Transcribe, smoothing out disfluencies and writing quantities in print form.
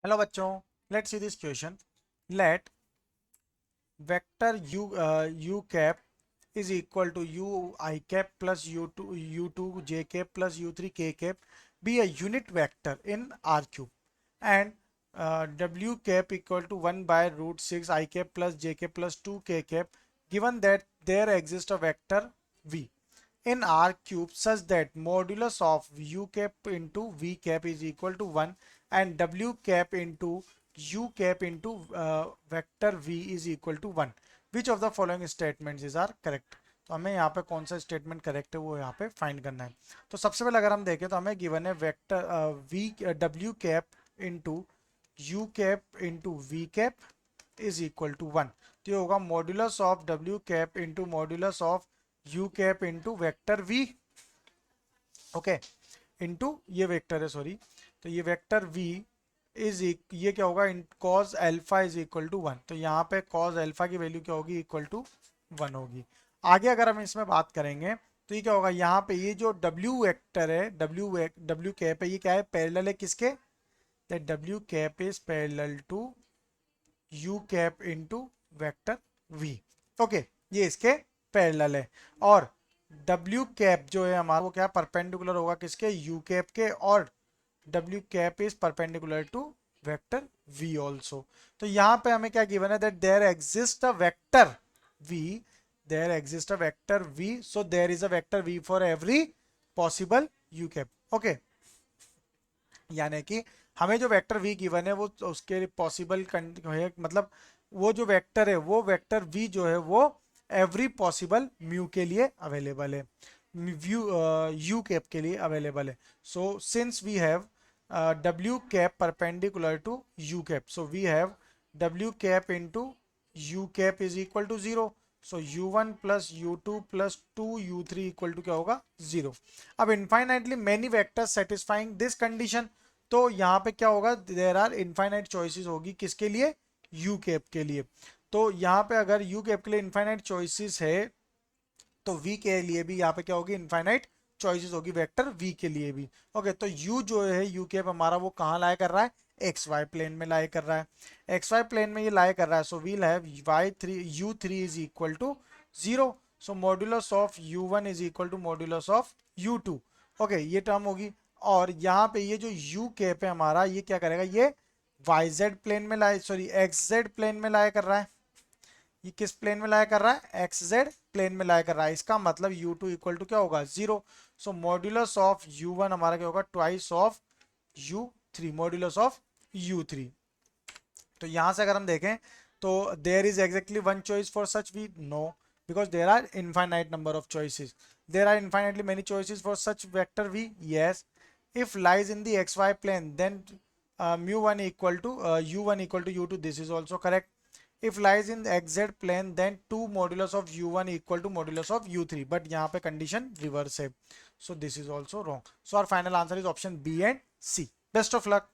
Hello बच्चों, let's see this question. Let vector u cap is equal to u I cap plus u2 j cap plus u3 k cap be a unit vector in R cube, and w cap equal to 1 by root 6 I cap plus j cap plus 2 k cap, given that there exists a vector v in R cube such that modulus of u cap into v cap is equal to 1 and w cap into u cap into vector v is equal to 1. Which of the following statements is are correct? तो हमें यहाँ पे कौन सा statement correct है वो यहाँ पे फाइंड करना है. तो सबसे पहले अगर हम देखें तो हमें गिवन है vector V W cap into U cap into V cap is equal to 1. तो ये होगा modulus of W cap into modulus of U cap into vector V. Okay, into ये वेक्टर है, सॉरी. तो ये वेक्टर वी इज ये क्या होगा, cause alpha is equal to 1. तो यहाँ पे कॉज एल्फा की वैल्यू क्या होगी, इक्वल टू 1 होगी. आगे अगर हम इसमें बात करेंगे तो ये क्या होगा, यहाँ पे ये जो W वेक्टर है, W कैप है, ये क्या है, पैरेलल है किसके, that W cap is parallel to U cap into vector V. Okay, ये इसके पैरेलल है. और W कैप जो है हमारा वो क्या परपेंडिकुलर होगा किसके, U कैप के, और W cap is perpendicular to vector V also. तो यहाँ पे हमें क्या गिवन है, that there exist a vector V, there exists a vector v, so there is a vector v for every possible u cap. Okay, यानी कि हमें जो वेक्टर v गिवन है वो उसके पॉसिबल मतलब वो जो वेक्टर है वो वेक्टर v जो है वो एवरी पॉसिबल म्यू के लिए अवेलेबल है, यू कैप के लिए अवेलेबल है. So since we have w cap perpendicular to u cap, so we have w cap into u cap is equal to 0. So u1 plus u2 plus 2u3 equal to क्या होगा, 0. अब infinitely many vectors satisfying this condition. तो यहाँ पे क्या होगा, there are infinite choices होगी किसके लिए, u कैप के लिए. तो यहाँ पे अगर u कैप के लिए इनफाइनाइट चॉइसेस है तो v के लिए भी यहाँ पे क्या होगी, इनफाइनाइट चॉइसेस होगी वेक्टर v के लिए भी. ओके, तो u जो है u कैप हमारा वो कहाँ लाया कर रहा है, एक्स वाई प्लेन में लाई कर रहा है. एक्स वाई प्लेन में ये लाई कर रहा है, so we'll have u3 is equal to 0. So modulus of u1 is equal to modulus of u2. Okay, ये टर्म होगी. और यहाँ पे ये जो u कैप है हमारा ये क्या करेगा, ये yz प्लेन में लाई, सॉरी xz प्लेन में लाया कर रहा है. ये किस प्लेन में लाया कर रहा है, xz प्लेन में लाया कर रहा है. इसका मतलब u2 इक्वल टू क्या होगा, 0. सो मॉड्यूलस ऑफ u1 हमारा क्या होगा, twice of u3, modulus of u3. तो यहां से अगर हम देखें तो there is exactly one choice for such V, no, because there are infinite number of choices. There are infinitely many choices for such vector V, yes. If lies in the xy plane then mu1 equal to u1 equal to u2, this is also correct. If lies in the xz plane then 2 modulus of u1 equal to modulus of u3, but यहाँ पे condition reverse है, so this is also wrong. So our final answer is option B and C. Best of luck.